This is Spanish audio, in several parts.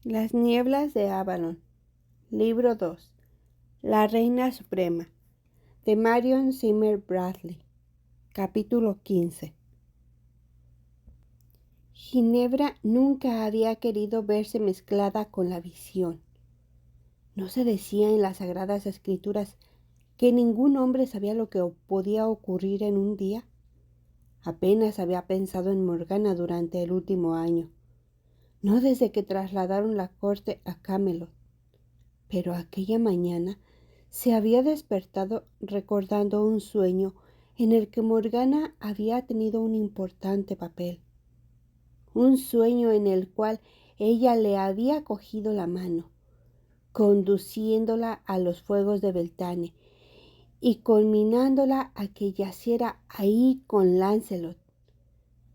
Las nieblas de Avalon, Libro 2, La Reina Suprema, de Marion Zimmer Bradley, capítulo 15. Ginebra nunca había querido verse mezclada con la visión. ¿No se decía en las Sagradas Escrituras que ningún hombre sabía lo que podía ocurrir en un día? Apenas había pensado en Morgana durante el último año, no desde que trasladaron la corte a Camelot. Pero aquella mañana se había despertado recordando un sueño en el que Morgana había tenido un importante papel. Un sueño en el cual ella le había cogido la mano, conduciéndola a los fuegos de Beltane y conminándola a que yaciera ahí con Lancelot.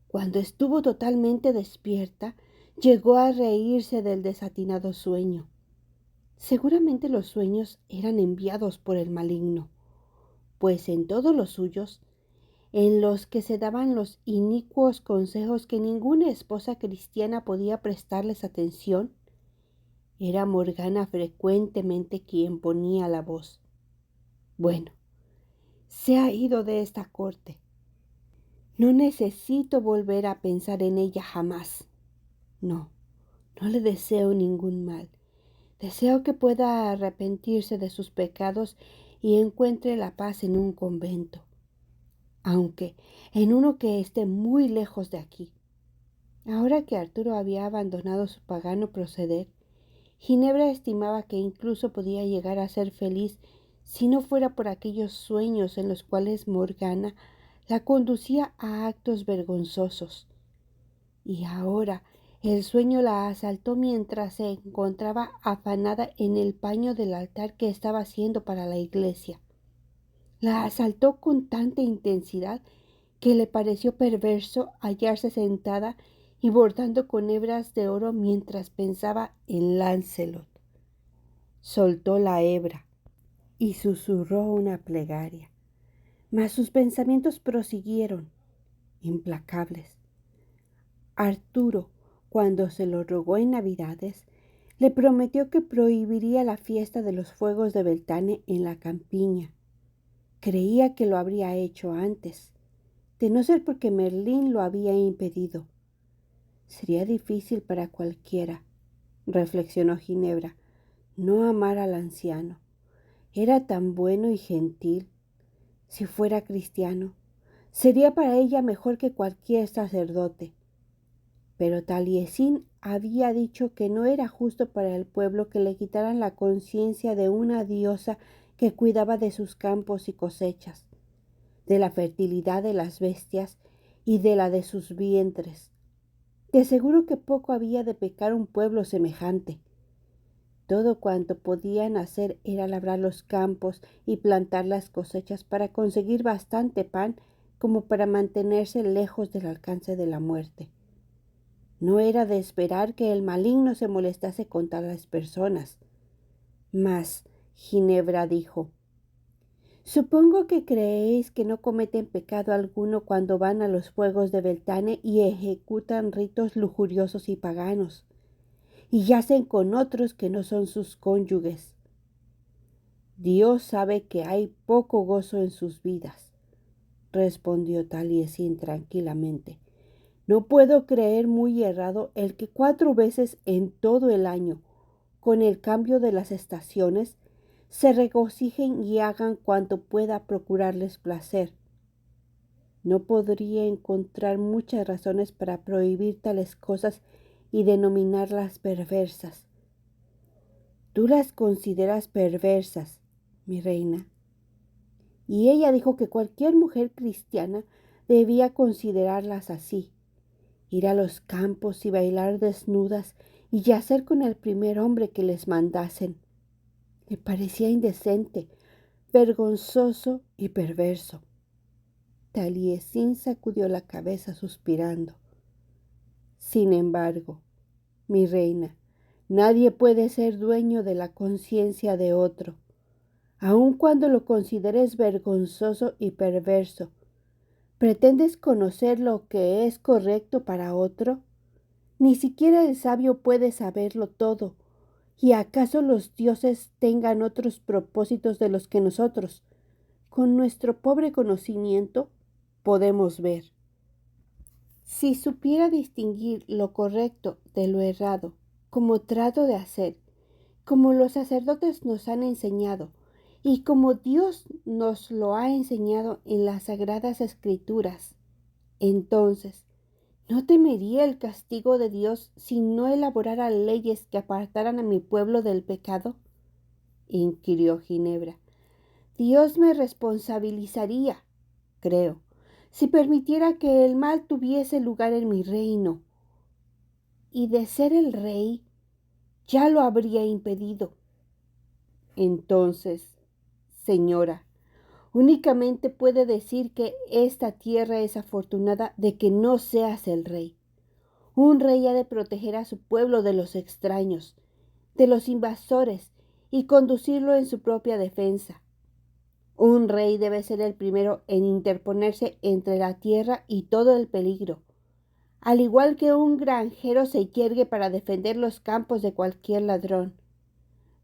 Cuando estuvo totalmente despierta, llegó a reírse del desatinado sueño. Seguramente los sueños eran enviados por el maligno, pues en todos los suyos, en los que se daban los inicuos consejos que ninguna esposa cristiana podía prestarles atención, era Morgana frecuentemente quien ponía la voz. Bueno, se ha ido de esta corte. No necesito volver a pensar en ella jamás. No le deseo ningún mal. Deseo que pueda arrepentirse de sus pecados y encuentre la paz en un convento, aunque en uno que esté muy lejos de aquí. Ahora que Arturo había abandonado su pagano proceder, Ginebra estimaba que incluso podía llegar a ser feliz si no fuera por aquellos sueños en los cuales Morgana la conducía a actos vergonzosos. Y ahora el sueño la asaltó mientras se encontraba afanada en el paño del altar que estaba haciendo para la iglesia. La asaltó con tanta intensidad que le pareció perverso hallarse sentada y bordando con hebras de oro mientras pensaba en Lancelot. Soltó la hebra y susurró una plegaria, mas sus pensamientos prosiguieron, implacables. Arturo, cuando se lo rogó en Navidades, le prometió que prohibiría la fiesta de los fuegos de Beltane en la campiña. Creía que lo habría hecho antes, de no ser porque Merlín lo había impedido. Sería difícil para cualquiera, reflexionó Ginebra, no amar al anciano. Era tan bueno y gentil. Si fuera cristiano, sería para ella mejor que cualquier sacerdote. Pero Taliesin había dicho que no era justo para el pueblo que le quitaran la conciencia de una diosa que cuidaba de sus campos y cosechas, de la fertilidad de las bestias y de la de sus vientres. De seguro que poco había de pecar un pueblo semejante. Todo cuanto podían hacer era labrar los campos y plantar las cosechas para conseguir bastante pan como para mantenerse lejos del alcance de la muerte. No era de esperar que el maligno se molestase con tales personas. Mas Ginebra dijo: «Supongo que creéis que no cometen pecado alguno cuando van a los fuegos de Beltane y ejecutan ritos lujuriosos y paganos, y yacen con otros que no son sus cónyuges. Dios sabe que hay poco gozo en sus vidas», respondió Taliesin tranquilamente. «No puedo creer muy errado el que 4 veces en todo el año, con el cambio de las estaciones, se regocijen y hagan cuanto pueda procurarles placer. No podría encontrar muchas razones para prohibir tales cosas y denominarlas perversas. Tú las consideras perversas, mi reina». Y ella dijo que cualquier mujer cristiana debía considerarlas así. Ir a los campos y bailar desnudas y yacer con el primer hombre que les mandasen. Le parecía indecente, vergonzoso y perverso. Taliesin sacudió la cabeza suspirando. «Sin embargo, mi reina, nadie puede ser dueño de la conciencia de otro, aun cuando lo consideres vergonzoso y perverso. ¿Pretendes conocer lo que es correcto para otro? Ni siquiera el sabio puede saberlo todo. ¿Y acaso los dioses tengan otros propósitos de los que nosotros, con nuestro pobre conocimiento, podemos ver? Si supiera distinguir lo correcto de lo errado, como trato de hacer, como los sacerdotes nos han enseñado, y como Dios nos lo ha enseñado en las sagradas escrituras, entonces, ¿no temería el castigo de Dios si no elaborara leyes que apartaran a mi pueblo del pecado? Inquirió Ginebra. Dios me responsabilizaría, creo, si permitiera que el mal tuviese lugar en mi reino. Y de ser el rey, ya lo habría impedido. Entonces, señora, únicamente puede decir que esta tierra es afortunada de que no seas el rey. Un rey ha de proteger a su pueblo de los extraños, de los invasores, y conducirlo en su propia defensa. Un rey debe ser el primero en interponerse entre la tierra y todo el peligro, al igual que un granjero se yergue para defender los campos de cualquier ladrón.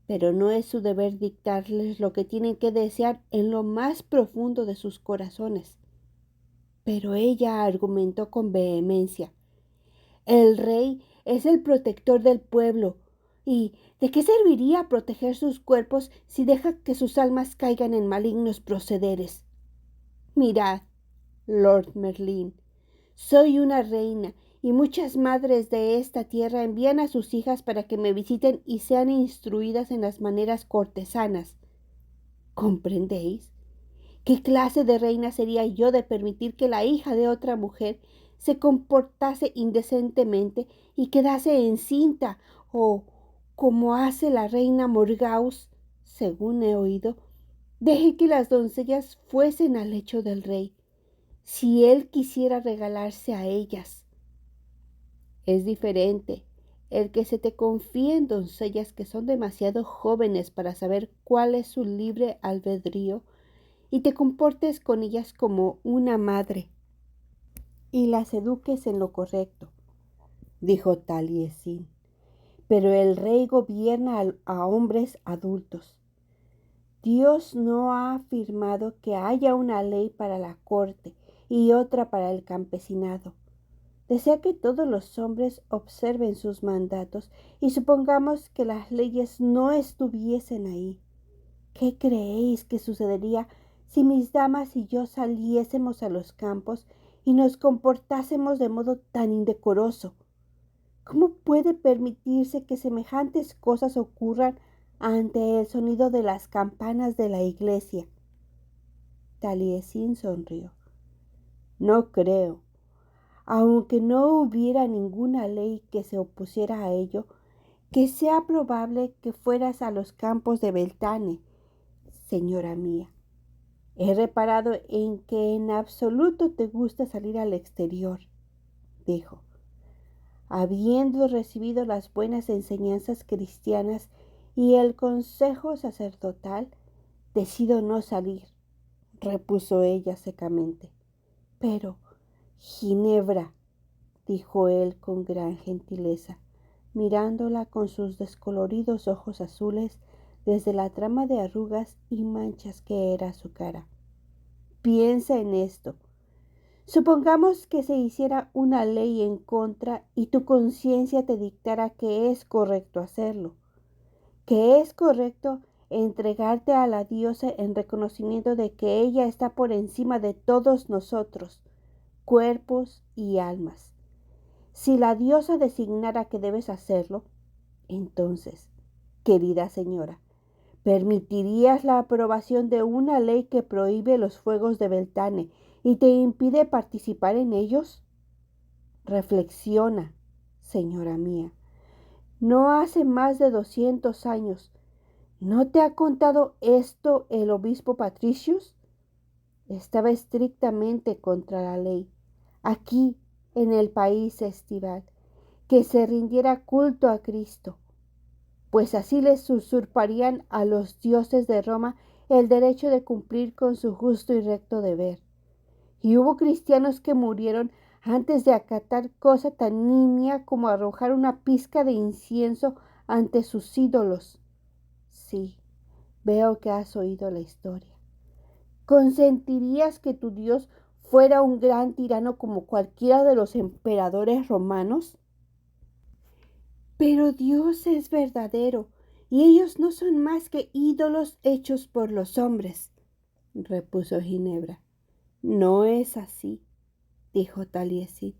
Pero no es su deber dictarles lo que tienen que desear en lo más profundo de sus corazones. Pero ella argumentó con vehemencia. El rey es el protector del pueblo. ¿Y de qué serviría proteger sus cuerpos si deja que sus almas caigan en malignos procederes? Mirad, Lord Merlín, soy una reina y muchas madres de esta tierra envían a sus hijas para que me visiten y sean instruidas en las maneras cortesanas. ¿Comprendéis? ¿Qué clase de reina sería yo de permitir que la hija de otra mujer se comportase indecentemente y quedase encinta o, como hace la reina Morgause, según he oído, deje que las doncellas fuesen al lecho del rey, si él quisiera regalarse a ellas? Es diferente el que se te confíen doncellas que son demasiado jóvenes para saber cuál es su libre albedrío y te comportes con ellas como una madre y las eduques en lo correcto, dijo Taliesin. Pero el rey gobierna a hombres adultos. Dios no ha afirmado que haya una ley para la corte y otra para el campesinado. Desea que todos los hombres observen sus mandatos y supongamos que las leyes no estuviesen ahí. ¿Qué creéis que sucedería si mis damas y yo saliésemos a los campos y nos comportásemos de modo tan indecoroso? ¿Cómo puede permitirse que semejantes cosas ocurran ante el sonido de las campanas de la iglesia? Taliesin sonrió. No creo. Aunque no hubiera ninguna ley que se opusiera a ello, que sea probable que fueras a los campos de Beltane, señora mía. He reparado en que en absoluto te gusta salir al exterior, dijo. Habiendo recibido las buenas enseñanzas cristianas y el consejo sacerdotal, decido no salir, repuso ella secamente. Pero, Ginebra, dijo él con gran gentileza, mirándola con sus descoloridos ojos azules desde la trama de arrugas y manchas que era su cara. Piensa en esto. Supongamos que se hiciera una ley en contra y tu conciencia te dictara que es correcto hacerlo, que es correcto entregarte a la diosa en reconocimiento de que ella está por encima de todos nosotros, cuerpos y almas. Si la diosa designara que debes hacerlo, entonces, querida señora, ¿permitirías la aprobación de una ley que prohíbe los fuegos de Beltane y te impide participar en ellos? Reflexiona, señora mía. No hace más de 200 años. ¿No te ha contado esto el obispo Patricius? Estaba estrictamente contra la ley, aquí en el país estival, que se rindiera culto a Cristo, pues así les usurparían a los dioses de Roma el derecho de cumplir con su justo y recto deber. Y hubo cristianos que murieron antes de acatar cosa tan nimia como arrojar una pizca de incienso ante sus ídolos. Sí, veo que has oído la historia. ¿Consentirías que tu Dios fuera un gran tirano como cualquiera de los emperadores romanos? Pero Dios es verdadero, y ellos no son más que ídolos hechos por los hombres, repuso Ginebra. No es así, dijo Taliesin.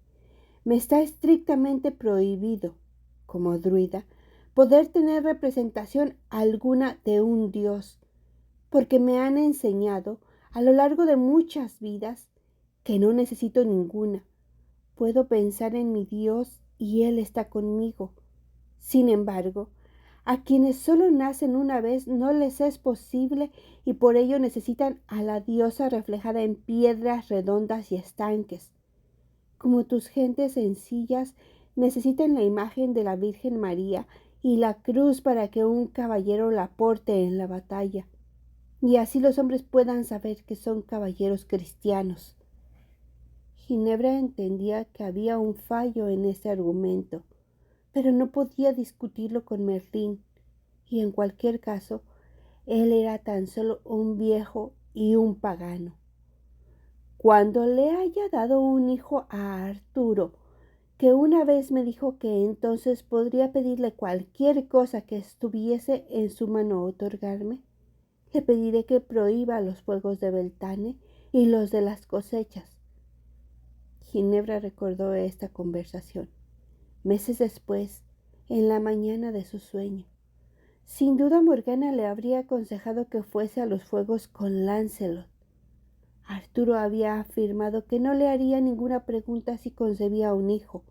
Me está estrictamente prohibido, como druida, poder tener representación alguna de un Dios, porque me han enseñado a lo largo de muchas vidas que no necesito ninguna. Puedo pensar en mi Dios y Él está conmigo. Sin embargo, a quienes solo nacen una vez no les es posible y por ello necesitan a la diosa reflejada en piedras redondas y estanques. Como tus gentes sencillas necesitan la imagen de la Virgen María y la cruz para que un caballero la porte en la batalla, y así los hombres puedan saber que son caballeros cristianos. Ginebra entendía que había un fallo en ese argumento, pero no podía discutirlo con Merlín, y en cualquier caso, él era tan solo un viejo y un pagano. Cuando le haya dado un hijo a Arturo, que una vez me dijo que entonces podría pedirle cualquier cosa que estuviese en su mano otorgarme, le pediré que prohíba los fuegos de Beltane y los de las cosechas. Ginebra recordó esta conversación, meses después, en la mañana de su sueño. Sin duda Morgana le habría aconsejado que fuese a los fuegos con Lancelot. Arturo había afirmado que no le haría ninguna pregunta si concebía un hijo.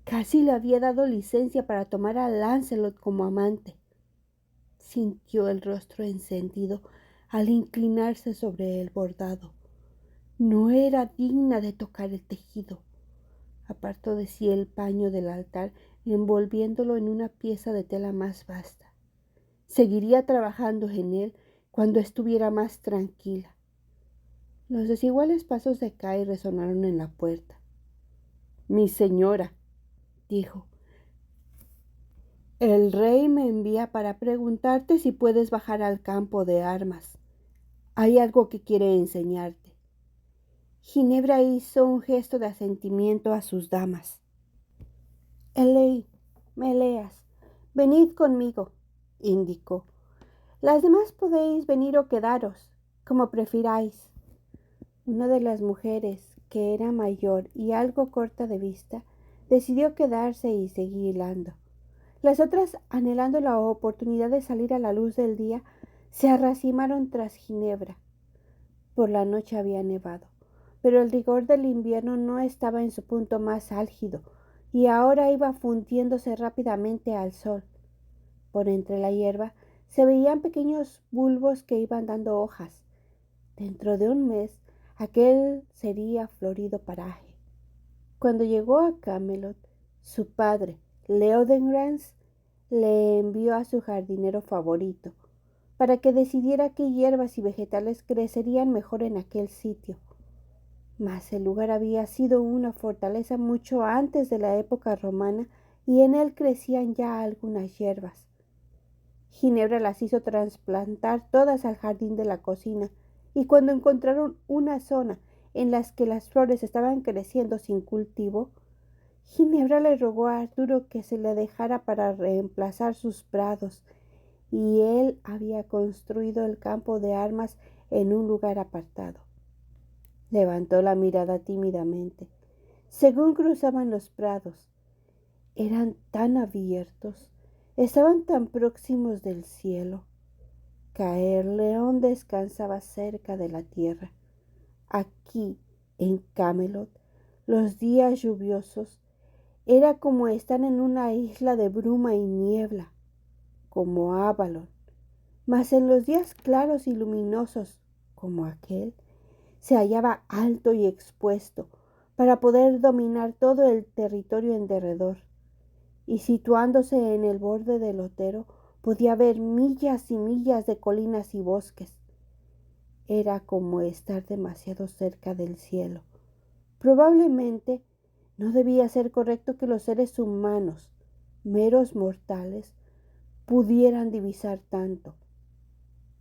Casi le había dado licencia para tomar a Lancelot como amante. Sintió el rostro encendido al inclinarse sobre el bordado. No era digna de tocar el tejido. Apartó de sí el paño del altar, envolviéndolo en una pieza de tela más vasta. Seguiría trabajando en él cuando estuviera más tranquila. Los desiguales pasos de Kai resonaron en la puerta. Mi señora, dijo, el rey me envía para preguntarte si puedes bajar al campo de armas. Hay algo que quiere enseñarte. Ginebra hizo un gesto de asentimiento a sus damas. Eley, Meleas, venid conmigo, indicó. Las demás podéis venir o quedaros, como prefiráis. Una de las mujeres, que era mayor y algo corta de vista, decidió quedarse y seguir hilando. Las otras, anhelando la oportunidad de salir a la luz del día, se arracimaron tras Ginebra. Por la noche había nevado, pero el rigor del invierno no estaba en su punto más álgido, y ahora iba fundiéndose rápidamente al sol. Por entre la hierba se veían pequeños bulbos que iban dando hojas. Dentro de un mes, aquel sería florido paraje. Cuando llegó a Camelot, su padre, Leodengrance, le envió a su jardinero favorito para que decidiera qué hierbas y vegetales crecerían mejor en aquel sitio. Mas el lugar había sido una fortaleza mucho antes de la época romana y en él crecían ya algunas hierbas. Ginebra las hizo trasplantar todas al jardín de la cocina, y cuando encontraron una zona en la que las flores estaban creciendo sin cultivo, Ginebra le rogó a Arturo que se le dejara para reemplazar sus prados, y él había construido el campo de armas en un lugar apartado. Levantó la mirada tímidamente. Según cruzaban los prados, eran tan abiertos, estaban tan próximos del cielo. Caerleón descansaba cerca de la tierra. Aquí, en Camelot, los días lluviosos era como estar en una isla de bruma y niebla, como Avalon. Mas en los días claros y luminosos, como aquel, se hallaba alto y expuesto para poder dominar todo el territorio en derredor, y situándose en el borde del otero podía ver millas y millas de colinas y bosques. Era como estar demasiado cerca del cielo, Probablemente no debía ser correcto que los seres humanos, meros mortales, pudieran divisar tanto.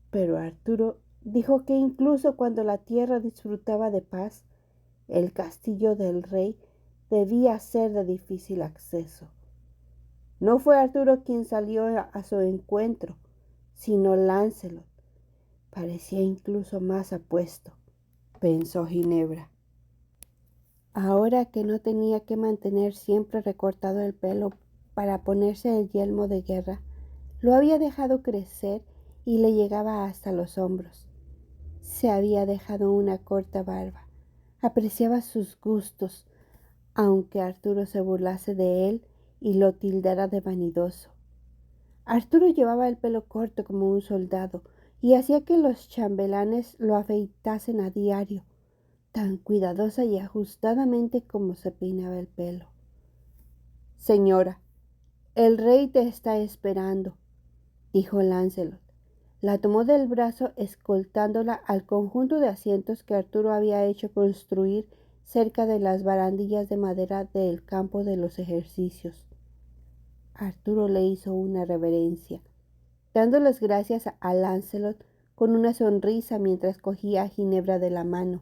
Pero Arturo dijo que incluso cuando la tierra disfrutaba de paz, el castillo del rey debía ser de difícil acceso. No fue Arturo quien salió a su encuentro, sino Lancelot. Parecía incluso más apuesto, pensó Ginebra. Ahora que no tenía que mantener siempre recortado el pelo para ponerse el yelmo de guerra, lo había dejado crecer y le llegaba hasta los hombros. Se había dejado una corta barba. Apreciaba sus gustos, aunque Arturo se burlase de él y lo tildara de vanidoso. Arturo llevaba el pelo corto como un soldado y hacía que los chambelanes lo afeitasen a diario, tan cuidadosa y ajustadamente como se peinaba el pelo. Señora, el rey te está esperando, dijo Lancelot. La tomó del brazo escoltándola al conjunto de asientos que Arturo había hecho construir cerca de las barandillas de madera del campo de los ejercicios. Arturo le hizo una reverencia, dando las gracias a Lancelot con una sonrisa mientras cogía a Ginebra de la mano.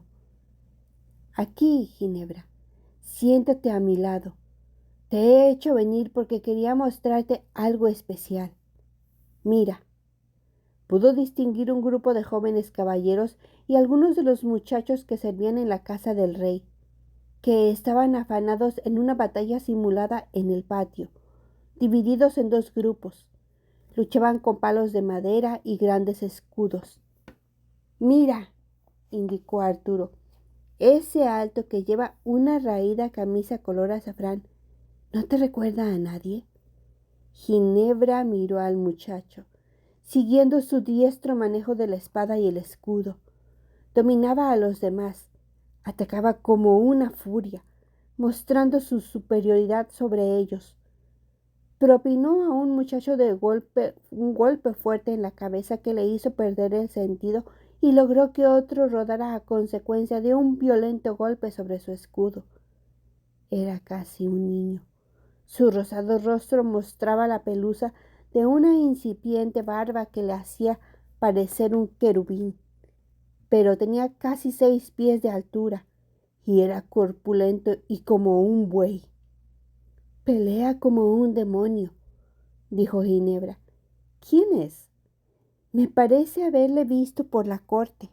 Aquí, Ginebra, siéntate a mi lado. Te he hecho venir porque quería mostrarte algo especial. Mira. Pudo distinguir un grupo de jóvenes caballeros y algunos de los muchachos que servían en la casa del rey, que estaban afanados en una batalla simulada en el patio, divididos en dos grupos. Luchaban con palos de madera y grandes escudos. Mira, indicó Arturo, ese alto que lleva una raída camisa color azafrán, ¿no te recuerda a nadie? Ginebra miró al muchacho, siguiendo su diestro manejo de la espada y el escudo. Dominaba a los demás, atacaba como una furia, mostrando su superioridad sobre ellos. Propinó a un muchacho un golpe fuerte en la cabeza que le hizo perder el sentido y logró que otro rodara a consecuencia de un violento golpe sobre su escudo. Era casi un niño. Su rosado rostro mostraba la pelusa de una incipiente barba que le hacía parecer un querubín, pero tenía casi 6 pies de altura y era corpulento y como un buey. Pelea como un demonio, dijo Ginebra. ¿Quién es? Me parece haberle visto por la corte.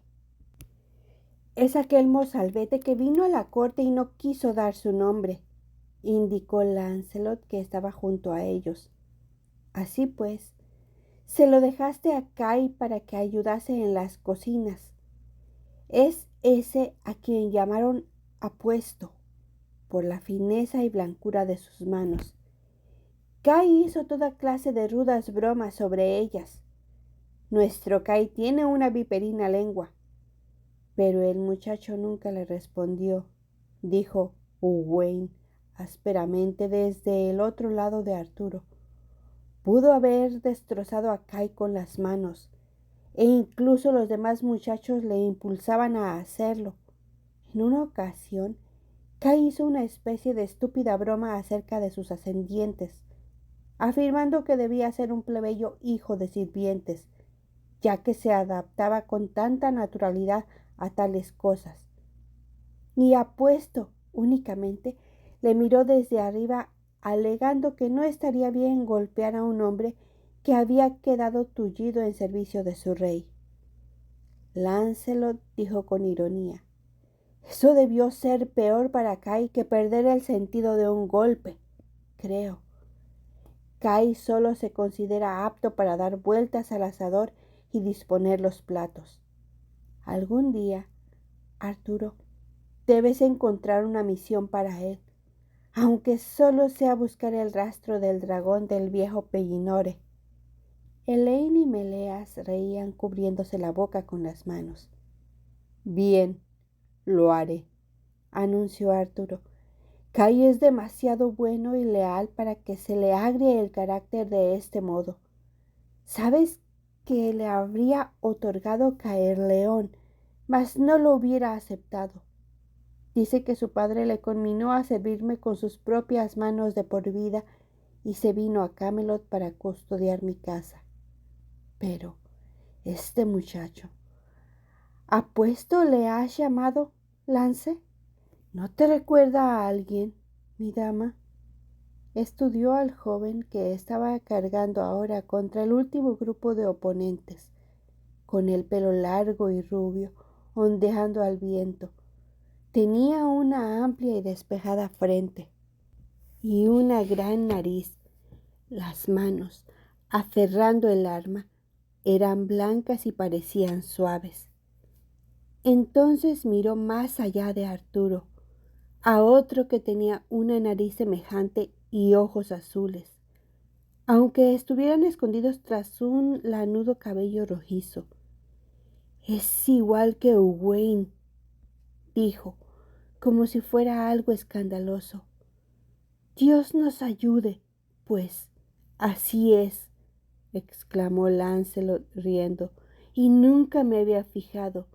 Es aquel mozalbete que vino a la corte y no quiso dar su nombre, indicó Lancelot, que estaba junto a ellos. Así pues, se lo dejaste a Kai para que ayudase en las cocinas. Es ese a quien llamaron apuesto, por la fineza y blancura de sus manos. Kai hizo toda clase de rudas bromas sobre ellas. Nuestro Kai tiene una viperina lengua. Pero el muchacho nunca le respondió, dijo Owain ásperamente desde el otro lado de Arturo. Pudo haber destrozado a Kai con las manos, e incluso los demás muchachos le impulsaban a hacerlo. En una ocasión, Kai hizo una especie de estúpida broma acerca de sus ascendientes, afirmando que debía ser un plebeyo hijo de sirvientes, ya que se adaptaba con tanta naturalidad a tales cosas. Y apuesto únicamente le miró desde arriba, alegando que no estaría bien golpear a un hombre que había quedado tullido en servicio de su rey. Lancelot dijo con ironía: eso debió ser peor para Kai que perder el sentido de un golpe, creo. Kai solo se considera apto para dar vueltas al asador y disponer los platos. Algún día, Arturo, debes encontrar una misión para él, aunque solo sea buscar el rastro del dragón del viejo Pellinore. Elaine y Meleas reían cubriéndose la boca con las manos. Bien, lo haré, anunció Arturo. Kai es demasiado bueno y leal para que se le agrie el carácter de este modo. ¿Sabes que le habría otorgado Caerleón, mas no lo hubiera aceptado? Dice que su padre le conminó a servirme con sus propias manos de por vida y se vino a Camelot para custodiar mi casa. Pero este muchacho, ¿apuesto le has llamado, Lance? ¿No te recuerda a alguien, mi dama? Estudió al joven que estaba cargando ahora contra el último grupo de oponentes, con el pelo largo y rubio, ondeando al viento. Tenía una amplia y despejada frente y una gran nariz. Las manos, aferrando el arma, eran blancas y parecían suaves. Entonces miró más allá de Arturo, a otro que tenía una nariz semejante y ojos azules, aunque estuvieran escondidos tras un lanudo cabello rojizo. «Es igual que Owain», dijo, como si fuera algo escandaloso. «Dios nos ayude, pues así es», exclamó Lancelot riendo, «y nunca me había fijado,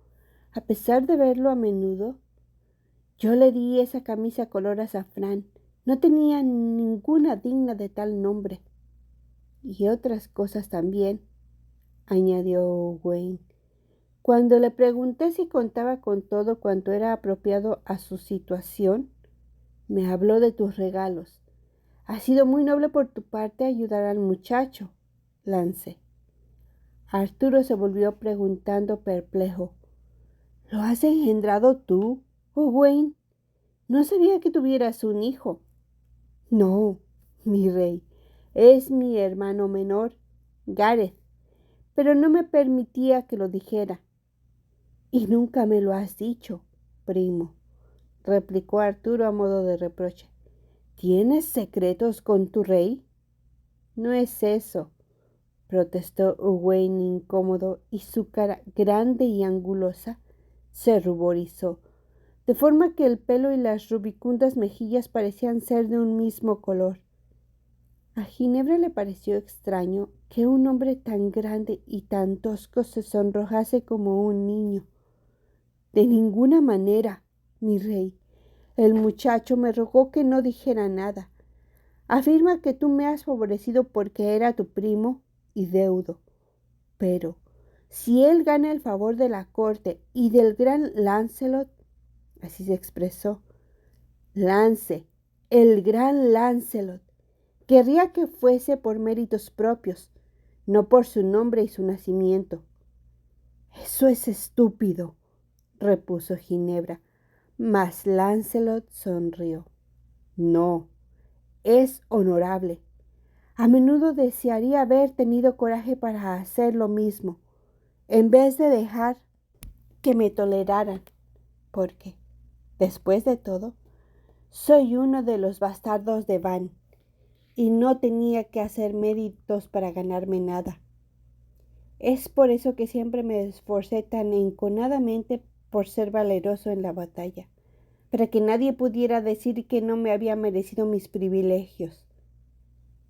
a pesar de verlo a menudo. Yo le di esa camisa color azafrán, no tenía ninguna digna de tal nombre. Y otras cosas también», añadió Owain. «Cuando le pregunté si contaba con todo cuanto era apropiado a su situación, me habló de tus regalos. Ha sido muy noble por tu parte ayudar al muchacho, Lance». Arturo se volvió preguntando perplejo. «¿Lo has engendrado tú, Owain? No sabía que tuvieras un hijo». «No, mi rey, es mi hermano menor, Gareth, pero no me permitía que lo dijera». «Y nunca me lo has dicho, primo», replicó Arturo a modo de reproche. «¿Tienes secretos con tu rey?» «No es eso», protestó Owain incómodo, y su cara grande y angulosa se ruborizó, de forma que el pelo y las rubicundas mejillas parecían ser de un mismo color. A Ginebra le pareció extraño que un hombre tan grande y tan tosco se sonrojase como un niño. «De ninguna manera, mi rey. El muchacho me rogó que no dijera nada. Afirma que tú me has favorecido porque era tu primo y deudo. Pero si él gana el favor de la corte y del gran Lancelot», así se expresó, «Lance, el gran Lancelot, querría que fuese por méritos propios, no por su nombre y su nacimiento». «Eso es estúpido», repuso Ginebra, mas Lancelot sonrió. «No, es honorable. A menudo desearía haber tenido coraje para hacer lo mismo, en vez de dejar que me toleraran, porque, después de todo, soy uno de los bastardos de Van, y no tenía que hacer méritos para ganarme nada. Es por eso que siempre me esforcé tan enconadamente por ser valeroso en la batalla, para que nadie pudiera decir que no me había merecido mis privilegios».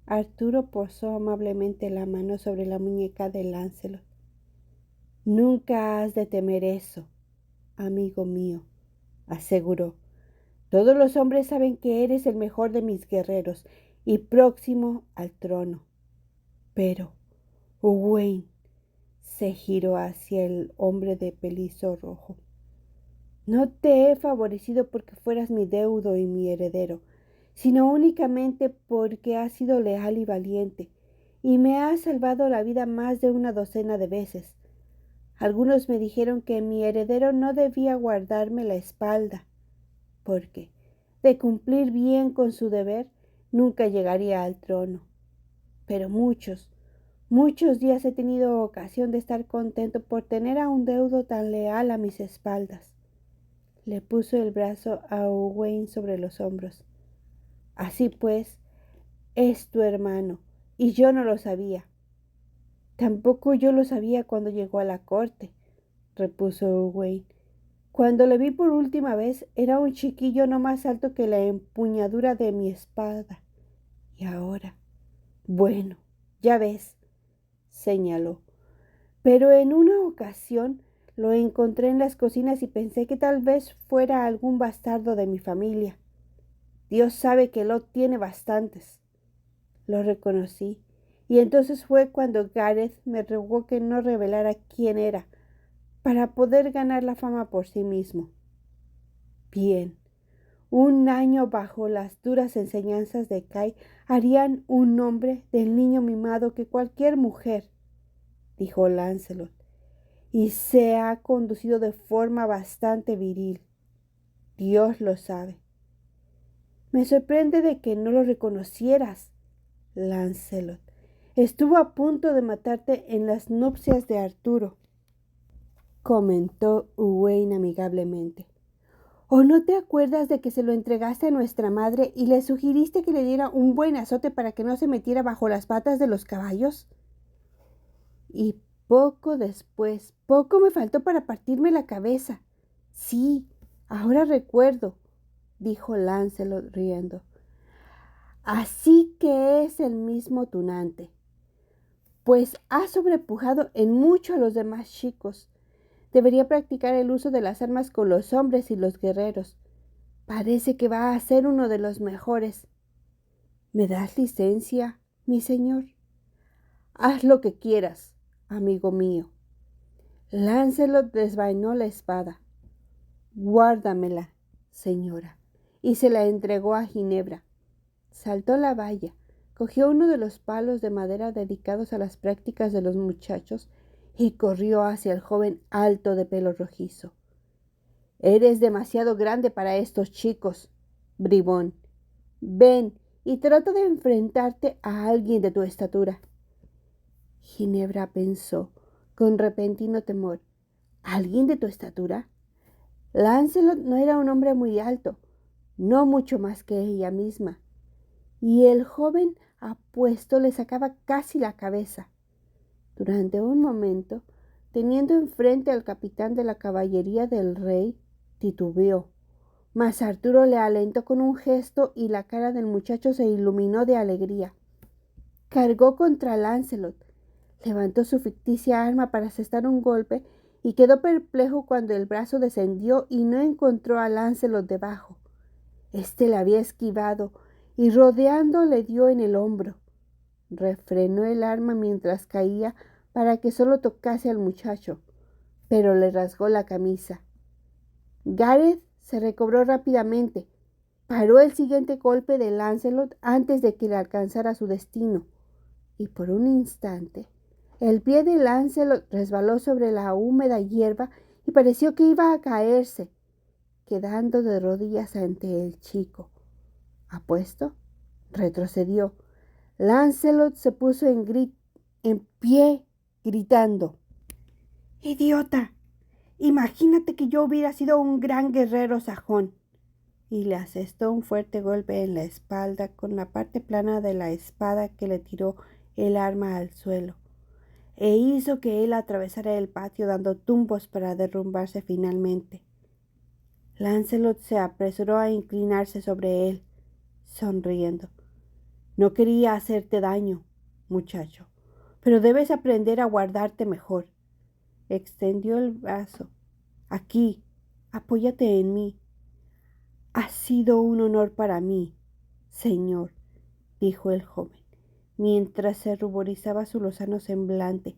Arturo posó amablemente la mano sobre la muñeca de Lancelot. «Nunca has de temer eso, amigo mío», aseguró. «Todos los hombres saben que eres el mejor de mis guerreros y próximo al trono. Pero, Owain», se giró hacia el hombre de pelizo rojo, «no te he favorecido porque fueras mi deudo y mi heredero, sino únicamente porque has sido leal y valiente, y me has salvado la vida más de una docena de veces. Algunos me dijeron que mi heredero no debía guardarme la espalda, porque, de cumplir bien con su deber, nunca llegaría al trono. Pero muchos días he tenido ocasión de estar contento por tener a un deudo tan leal a mis espaldas». Le puso el brazo a Owain sobre los hombros. «Así pues, es tu hermano, y yo no lo sabía». «Tampoco yo lo sabía cuando llegó a la corte», repuso Owain. «Cuando le vi por última vez era un chiquillo no más alto que la empuñadura de mi espada. Y ahora, bueno, ya ves», señaló. «Pero en una ocasión Lo encontré en las cocinas y pensé que tal vez fuera algún bastardo de mi familia. Dios sabe que Lot tiene bastantes. Lo reconocí, y entonces fue cuando Gareth me rogó que no revelara quién era, para poder ganar la fama por sí mismo. Bien, un año bajo las duras enseñanzas de Kai harían un hombre del niño mimado que cualquier mujer, dijo Lancelot, y se ha conducido de forma bastante viril. Dios lo sabe. Me sorprende de que no lo reconocieras, Lancelot. Estuvo a punto de matarte en las nupcias de Arturo, comentó Owain amigablemente. ¿O no te acuerdas de que se lo entregaste a nuestra madre y le sugiriste que le diera un buen azote para que no se metiera bajo las patas de los caballos? Y poco después, poco me faltó para partirme la cabeza. Sí, ahora recuerdo, dijo Lancelot riendo. Así que es el mismo tunante, pues ha sobrepujado en mucho a los demás chicos. Debería practicar el uso de las armas con los hombres y los guerreros. Parece que va a ser uno de los mejores. ¿Me das licencia, mi señor? Haz lo que quieras, amigo mío. Lancelot desvainó la espada. Guárdamela, señora, y se la entregó a Ginebra. Saltó la valla, cogió uno de los palos de madera dedicados a las prácticas de los muchachos y corrió hacia el joven alto de pelo rojizo. Eres demasiado grande para estos chicos, bribón. Ven y trata de enfrentarte a alguien de tu estatura. Ginebra pensó con repentino temor. ¿Alguien de tu estatura? Lancelot no era un hombre muy alto, no mucho más que ella misma, y el joven apuesto le sacaba casi la cabeza. Durante un momento, teniendo enfrente al capitán de la caballería del rey, titubeó, mas Arturo le alentó con un gesto y la cara del muchacho se iluminó de alegría. Cargó contra Lancelot, levantó su ficticia arma para asestar un golpe y quedó perplejo cuando el brazo descendió y no encontró a Lancelot debajo. Este le había esquivado y rodeando le dio en el hombro. Refrenó el arma mientras caía para que solo tocase al muchacho, pero le rasgó la camisa. Gareth se recobró rápidamente. Paró el siguiente golpe de Lancelot antes de que le alcanzara su destino, y por un instante el pie de Lancelot resbaló sobre la húmeda hierba y pareció que iba a caerse, quedando de rodillas ante el chico. Apuesto, retrocedió. Lancelot se puso en pie, gritando: ¡Idiota! Imagínate que yo hubiera sido un gran guerrero sajón. Y le asestó un fuerte golpe en la espalda con la parte plana de la espada que le tiró el arma al suelo, e hizo que él atravesara el patio dando tumbos para derrumbarse finalmente. Lancelot se apresuró a inclinarse sobre él, sonriendo. No quería hacerte daño, muchacho, pero debes aprender a guardarte mejor. Extendió el brazo. Aquí, apóyate en mí. Ha sido un honor para mí, señor, dijo el joven, mientras se ruborizaba su lozano semblante,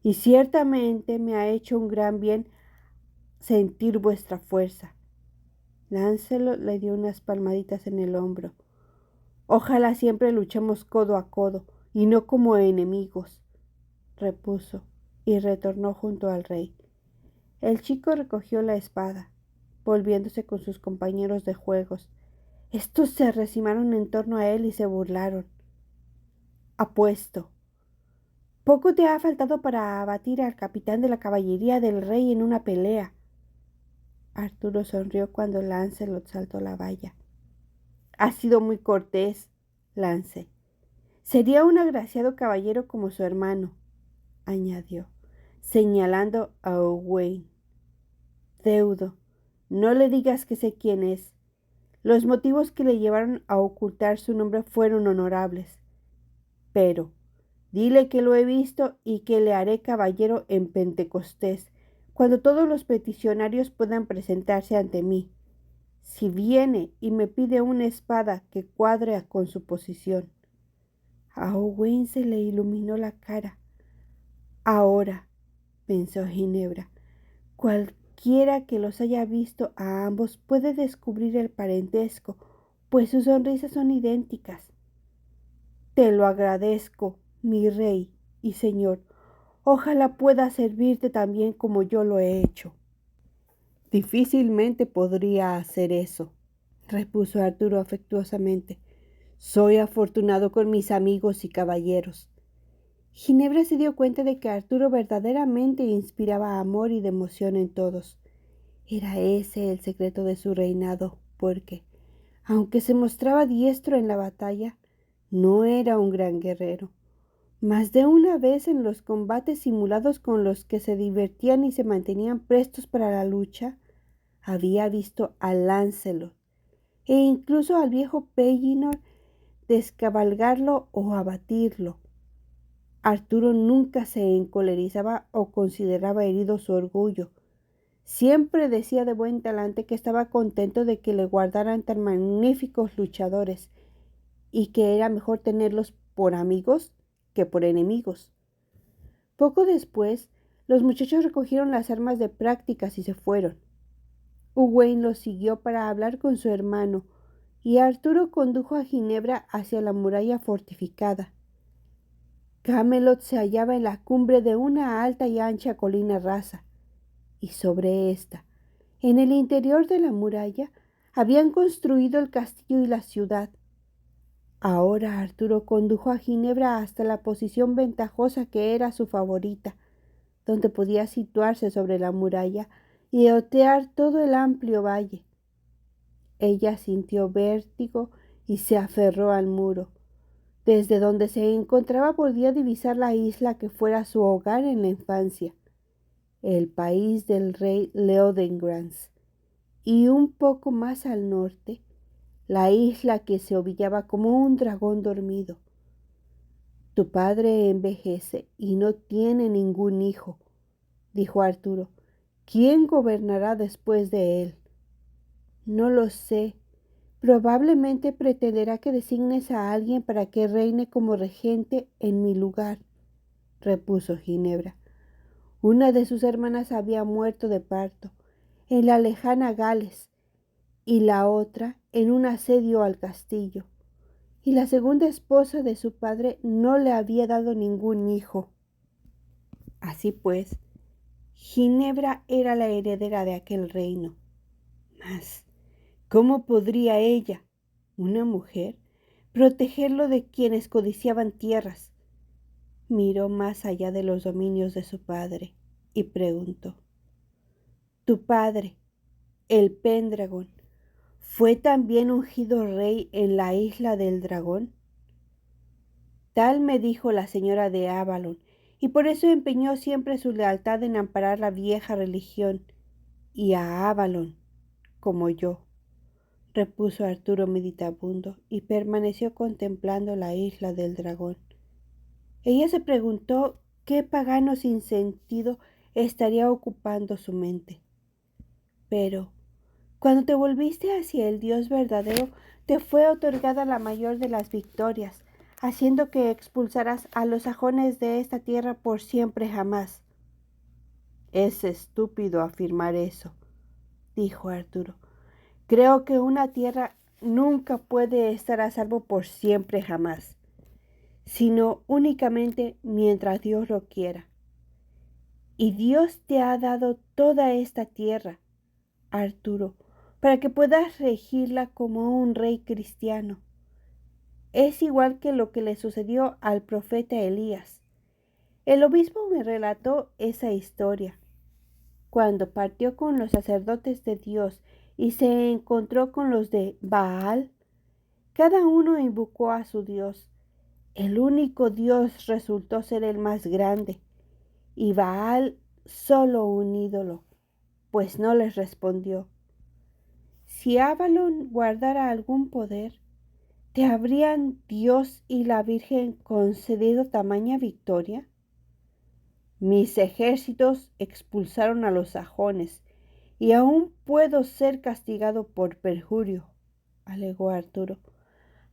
y ciertamente me ha hecho un gran bien sentir vuestra fuerza. Lancelot le dio unas palmaditas en el hombro. Ojalá siempre luchemos codo a codo, y no como enemigos, repuso, y retornó junto al rey. El chico recogió la espada, volviéndose con sus compañeros de juegos. Estos se arrecimaron en torno a él y se burlaron. Apuesto. Poco te ha faltado para abatir al capitán de la caballería del rey en una pelea. Arturo sonrió cuando Lancelot saltó la valla. Ha sido muy cortés, Lance. Sería un agraciado caballero como su hermano, añadió, señalando a Owain. Deudo, no le digas que sé quién es. Los motivos que le llevaron a ocultar su nombre fueron honorables. Pero dile que lo he visto y que le haré caballero en Pentecostés, cuando todos los peticionarios puedan presentarse ante mí. Si viene y me pide una espada que cuadre con su posición. A Owain se le iluminó la cara. Ahora, pensó Ginebra, cualquiera que los haya visto a ambos puede descubrir el parentesco, pues sus sonrisas son idénticas. Te lo agradezco, mi rey y señor. Ojalá pueda servirte tan bien como yo lo he hecho. Difícilmente podría hacer eso, repuso Arturo afectuosamente. Soy afortunado con mis amigos y caballeros. Ginebra se dio cuenta de que Arturo verdaderamente inspiraba amor y devoción en todos. Era ese el secreto de su reinado, porque, aunque se mostraba diestro en la batalla, no era un gran guerrero. Más de una vez en los combates simulados con los que se divertían y se mantenían prestos para la lucha, había visto a Lancelot e incluso al viejo Pellinor descabalgarlo o abatirlo. Arturo nunca se encolerizaba o consideraba herido su orgullo. Siempre decía de buen talante que estaba contento de que le guardaran tan magníficos luchadores y que era mejor tenerlos por amigos que por enemigos. Poco después, los muchachos recogieron las armas de prácticas y se fueron. Owain los siguió para hablar con su hermano, y Arturo condujo a Ginebra hacia la muralla fortificada. Camelot se hallaba en la cumbre de una alta y ancha colina rasa, y sobre ésta, en el interior de la muralla, habían construido el castillo y la ciudad. Ahora Arturo condujo a Ginebra hasta la posición ventajosa que era su favorita, donde podía situarse sobre la muralla y otear todo el amplio valle. Ella sintió vértigo y se aferró al muro. Desde donde se encontraba podía divisar la isla que fuera su hogar en la infancia, el país del rey Leodengrance, y un poco más al norte, la isla que se ovillaba como un dragón dormido. Tu padre envejece y no tiene ningún hijo, dijo Arturo. ¿Quién gobernará después de él? No lo sé. Probablemente pretenderá que designes a alguien para que reine como regente en mi lugar, repuso Ginebra. Una de sus hermanas había muerto de parto en la lejana Gales y la otra en un asedio al castillo, y la segunda esposa de su padre no le había dado ningún hijo. Así pues, Ginebra era la heredera de aquel reino. Mas, ¿cómo podría ella, una mujer, protegerlo de quienes codiciaban tierras? Miró más allá de los dominios de su padre y preguntó: ¿Tu padre, el Pendragon, fue también ungido rey en la isla del dragón? Tal me dijo la señora de Avalon, y por eso empeñó siempre su lealtad en amparar la vieja religión, y a Avalon, como yo, repuso Arturo meditabundo, y permaneció contemplando la isla del dragón. Ella se preguntó qué pagano sinsentido estaría ocupando su mente. Pero, cuando te volviste hacia el Dios verdadero, te fue otorgada la mayor de las victorias, haciendo que expulsaras a los sajones de esta tierra por siempre jamás. Es estúpido afirmar eso, dijo Arturo. Creo que una tierra nunca puede estar a salvo por siempre jamás, sino únicamente mientras Dios lo quiera. Y Dios te ha dado toda esta tierra, Arturo, para que puedas regirla como un rey cristiano. Es igual que lo que le sucedió al profeta Elías. El obispo me relató esa historia. Cuando partió con los sacerdotes de Dios y se encontró con los de Baal, cada uno invocó a su Dios. El único Dios resultó ser el más grande, y Baal solo un ídolo, pues no les respondió. Si Avalon guardara algún poder, ¿te habrían Dios y la Virgen concedido tamaña victoria? Mis ejércitos expulsaron a los sajones y aún puedo ser castigado por perjurio, alegó Arturo.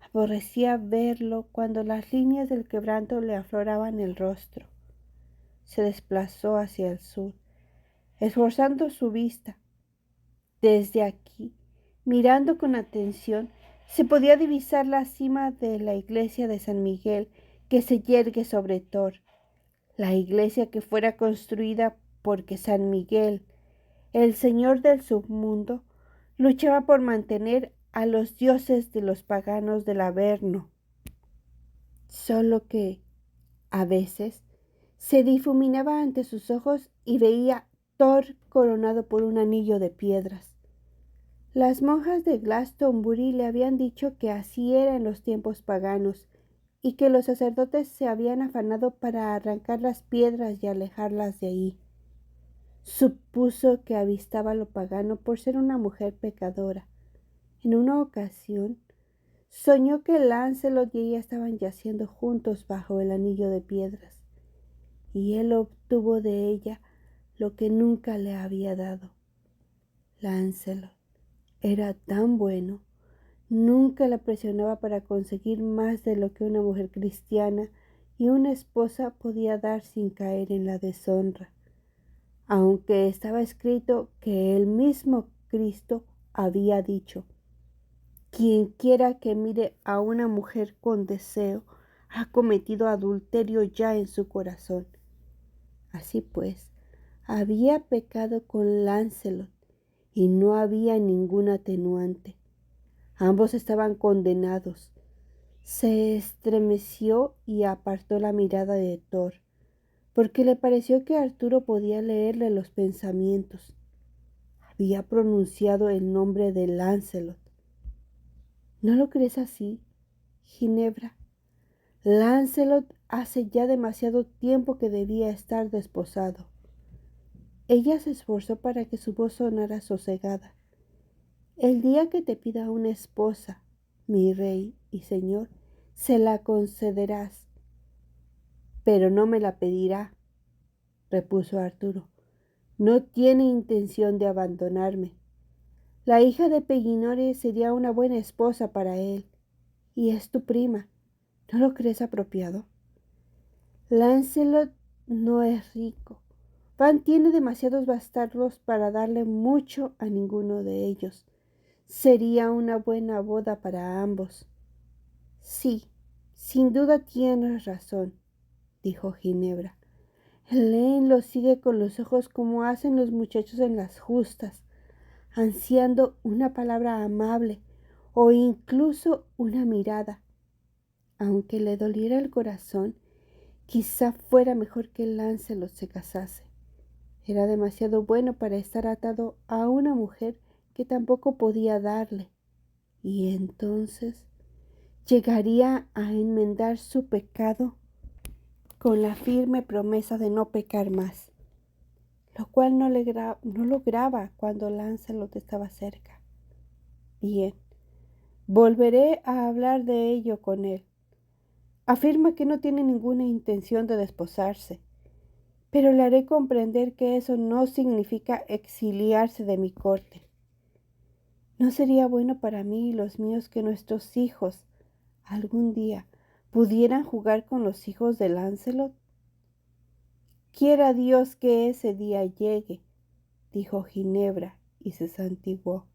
Aborrecía verlo cuando las líneas del quebranto le afloraban el rostro. Se desplazó hacia el sur, esforzando su vista. Desde aquí, mirando con atención, se podía divisar la cima de la iglesia de San Miguel que se yergue sobre Tor, la iglesia que fuera construida porque San Miguel, el señor del submundo, luchaba por mantener a los dioses de los paganos del Averno. Solo que, a veces, se difuminaba ante sus ojos y veía Thor coronado por un anillo de piedras. Las monjas de Glastonbury le habían dicho que así era en los tiempos paganos y que los sacerdotes se habían afanado para arrancar las piedras y alejarlas de ahí. Supuso que avistaba lo pagano por ser una mujer pecadora. En una ocasión, soñó que Lancelot y ella estaban yaciendo juntos bajo el anillo de piedras, y él obtuvo de ella lo que nunca le había dado. Lancelot era tan bueno, nunca la presionaba para conseguir más de lo que una mujer cristiana y una esposa podía dar sin caer en la deshonra, aunque estaba escrito que el mismo Cristo había dicho: quien quiera que mire a una mujer con deseo ha cometido adulterio ya en su corazón. Así pues, había pecado con Lancelot y no había ningún atenuante. Ambos estaban condenados. Se estremeció y apartó la mirada de Thor, porque le pareció que Arturo podía leerle los pensamientos. Había pronunciado el nombre de Lancelot. ¿No lo crees así, Ginebra? Lancelot hace ya demasiado tiempo que debía estar desposado. Ella se esforzó para que su voz sonara sosegada. El día que te pida una esposa, mi rey y señor, se la concederás. Pero no me la pedirá, repuso Arturo. No tiene intención de abandonarme. La hija de Pellinore sería una buena esposa para él, y es tu prima. ¿No lo crees apropiado? Lancelot no es rico. Van tiene demasiados bastardos para darle mucho a ninguno de ellos. Sería una buena boda para ambos. Sí, sin duda tienes razón, dijo Ginebra. Helene lo sigue con los ojos como hacen los muchachos en las justas, ansiando una palabra amable o incluso una mirada. Aunque le doliera el corazón, quizá fuera mejor que Lancelot se casase. Era demasiado bueno para estar atado a una mujer que tampoco podía darle, y entonces llegaría a enmendar su pecado con la firme promesa de no pecar más, lo cual no lograba cuando Lancelot estaba cerca. Bien, volveré a hablar de ello con él. Afirma que no tiene ninguna intención de desposarse, pero le haré comprender que eso no significa exiliarse de mi corte. ¿No sería bueno para mí y los míos que nuestros hijos algún día pudieran jugar con los hijos de Lancelot? Quiera Dios que ese día llegue, dijo Ginebra, y se santiguó.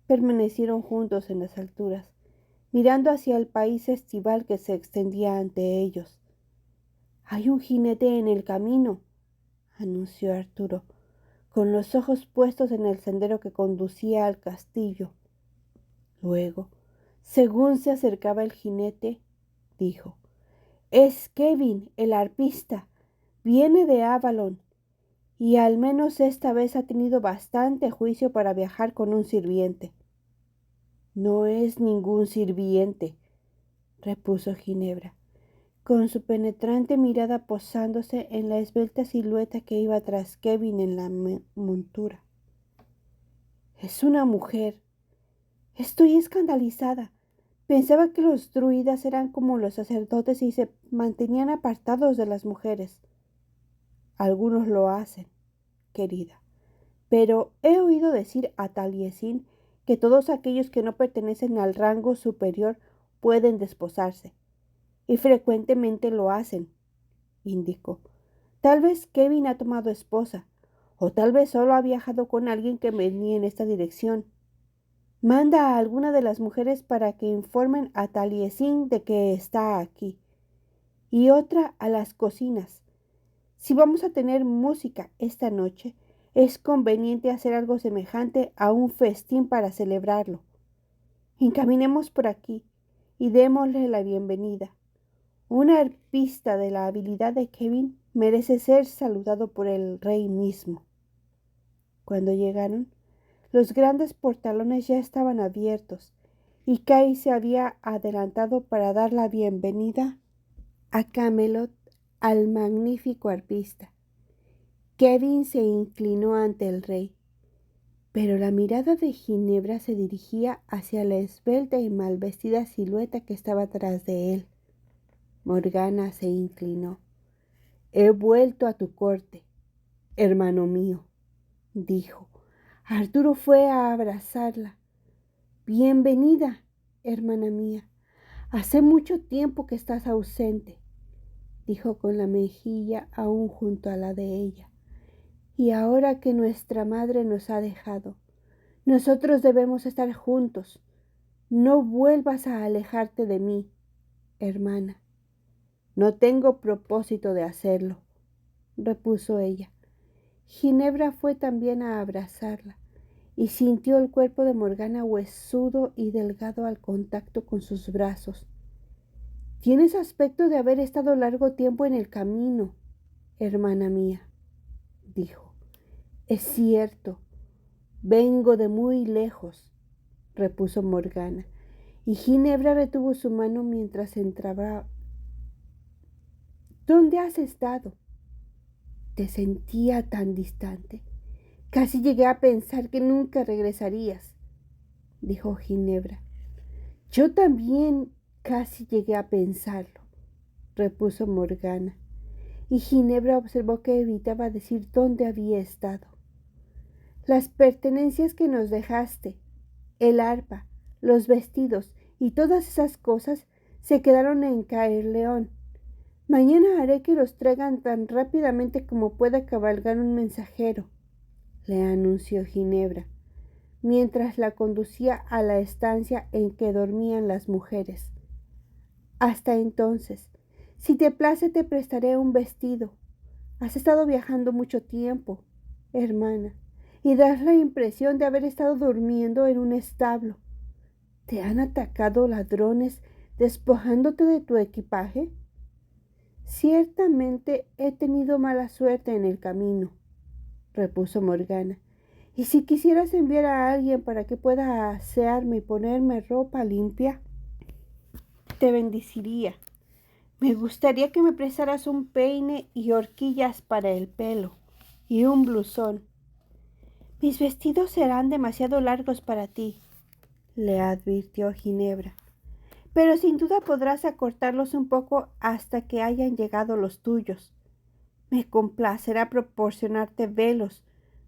Permanecieron juntos en las alturas, mirando hacia el país estival que se extendía ante ellos. Hay un jinete en el camino, anunció Arturo, con los ojos puestos en el sendero que conducía al castillo. Luego, según se acercaba el jinete, dijo: es Kevin, el arpista. Viene de Avalon, y al menos esta vez ha tenido bastante juicio para viajar con un sirviente. No es ningún sirviente, repuso Ginebra, con su penetrante mirada posándose en la esbelta silueta que iba tras Kevin en la montura. Es una mujer. Estoy escandalizada. Pensaba que los druidas eran como los sacerdotes y se mantenían apartados de las mujeres. Algunos lo hacen, querida. Pero he oído decir a Taliesin que todos aquellos que no pertenecen al rango superior pueden desposarse. Y frecuentemente lo hacen, indicó. Tal vez Kevin ha tomado esposa, o tal vez solo ha viajado con alguien que venía en esta dirección. Manda a alguna de las mujeres para que informen a Taliesin de que está aquí, y otra a las cocinas. Si vamos a tener música esta noche, es conveniente hacer algo semejante a un festín para celebrarlo. Encaminemos por aquí y démosle la bienvenida. Un arpista de la habilidad de Kevin merece ser saludado por el rey mismo. Cuando llegaron, los grandes portalones ya estaban abiertos y Kay se había adelantado para dar la bienvenida a Camelot al magnífico arpista. Kevin se inclinó ante el rey, pero la mirada de Ginebra se dirigía hacia la esbelta y mal vestida silueta que estaba tras de él. Morgana se inclinó. «He vuelto a tu corte, hermano mío», dijo. Arturo fue a abrazarla. «Bienvenida, hermana mía. Hace mucho tiempo que estás ausente», dijo con la mejilla aún junto a la de ella. «Y ahora que nuestra madre nos ha dejado, nosotros debemos estar juntos. No vuelvas a alejarte de mí, hermana». «No tengo propósito de hacerlo», repuso ella. Ginebra fue también a abrazarla y sintió el cuerpo de Morgana huesudo y delgado al contacto con sus brazos. «Tienes aspecto de haber estado largo tiempo en el camino, hermana mía», dijo. «Es cierto, vengo de muy lejos», repuso Morgana, y Ginebra retuvo su mano mientras entraba. «¿Dónde has estado?» «Te sentía tan distante. Casi llegué a pensar que nunca regresarías», dijo Ginebra. «Yo también casi llegué a pensarlo», repuso Morgana, y Ginebra observó que evitaba decir dónde había estado. «Las pertenencias que nos dejaste, el arpa, los vestidos y todas esas cosas se quedaron en Caerleón. Mañana haré que los traigan tan rápidamente como pueda cabalgar un mensajero», le anunció Ginebra, mientras la conducía a la estancia en que dormían las mujeres. «Hasta entonces, si te place, te prestaré un vestido. Has estado viajando mucho tiempo, hermana, y das la impresión de haber estado durmiendo en un establo. ¿Te han atacado ladrones despojándote de tu equipaje?» «Ciertamente he tenido mala suerte en el camino», repuso Morgana. «Y si quisieras enviar a alguien para que pueda asearme y ponerme ropa limpia, te bendeciría. Me gustaría que me prestaras un peine y horquillas para el pelo y un blusón». «Mis vestidos serán demasiado largos para ti», le advirtió Ginebra. «Pero sin duda podrás acortarlos un poco hasta que hayan llegado los tuyos. Me complacerá proporcionarte velos,